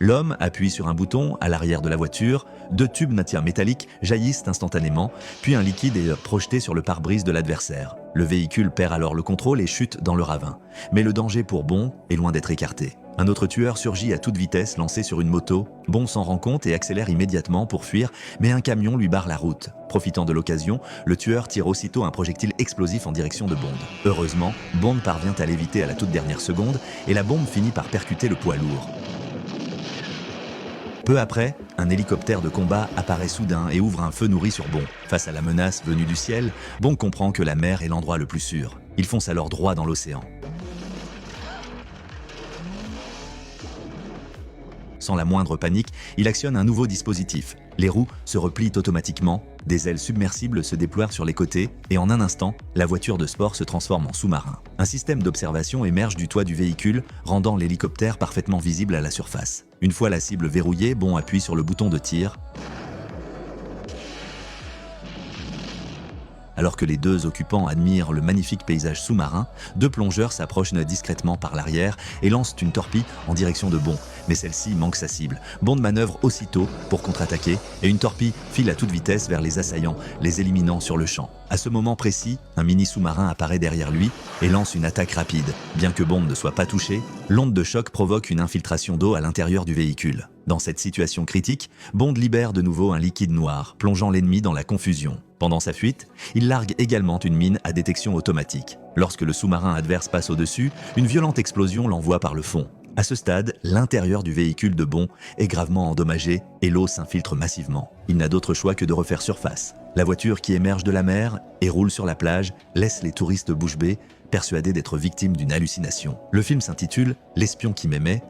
L'homme appuie sur un bouton à l'arrière de la voiture, deux tubes matière métallique jaillissent instantanément, puis un liquide est projeté sur le pare-brise de l'adversaire. Le véhicule perd alors le contrôle et chute dans le ravin. Mais le danger pour Bond est loin d'être écarté. Un autre tueur surgit à toute vitesse, lancé sur une moto. Bond s'en rend compte et accélère immédiatement pour fuir, mais un camion lui barre la route. Profitant de l'occasion, le tueur tire aussitôt un projectile explosif en direction de Bond. Heureusement, Bond parvient à l'éviter à la toute dernière seconde et la bombe finit par percuter le poids lourd. Peu après, un hélicoptère de combat apparaît soudain et ouvre un feu nourri sur Bond. Face à la menace venue du ciel, Bond comprend que la mer est l'endroit le plus sûr. Il fonce alors droit dans l'océan. Sans la moindre panique, il actionne un nouveau dispositif. Les roues se replient automatiquement, des ailes submersibles se déploient sur les côtés et en un instant, la voiture de sport se transforme en sous-marin. Un système d'observation émerge du toit du véhicule, rendant l'hélicoptère parfaitement visible à la surface. Une fois la cible verrouillée, Bond appuie sur le bouton de tir. Alors que les deux occupants admirent le magnifique paysage sous-marin, deux plongeurs s'approchent discrètement par l'arrière et lancent une torpille en direction de Bond. Mais celle-ci manque sa cible. Bond manœuvre aussitôt pour contre-attaquer et une torpille file à toute vitesse vers les assaillants, les éliminant sur le champ. À ce moment précis, un mini sous-marin apparaît derrière lui et lance une attaque rapide. Bien que Bond ne soit pas touché, l'onde de choc provoque une infiltration d'eau à l'intérieur du véhicule. Dans cette situation critique, Bond libère de nouveau un liquide noir, plongeant l'ennemi dans la confusion. Pendant sa fuite, il largue également une mine à détection automatique. Lorsque le sous-marin adverse passe au-dessus, une violente explosion l'envoie par le fond. À ce stade, l'intérieur du véhicule de Bond est gravement endommagé et l'eau s'infiltre massivement. Il n'a d'autre choix que de refaire surface. La voiture qui émerge de la mer et roule sur la plage laisse les touristes bouche bée, persuadés d'être victimes d'une hallucination. Le film s'intitule « L'espion qui m'aimait »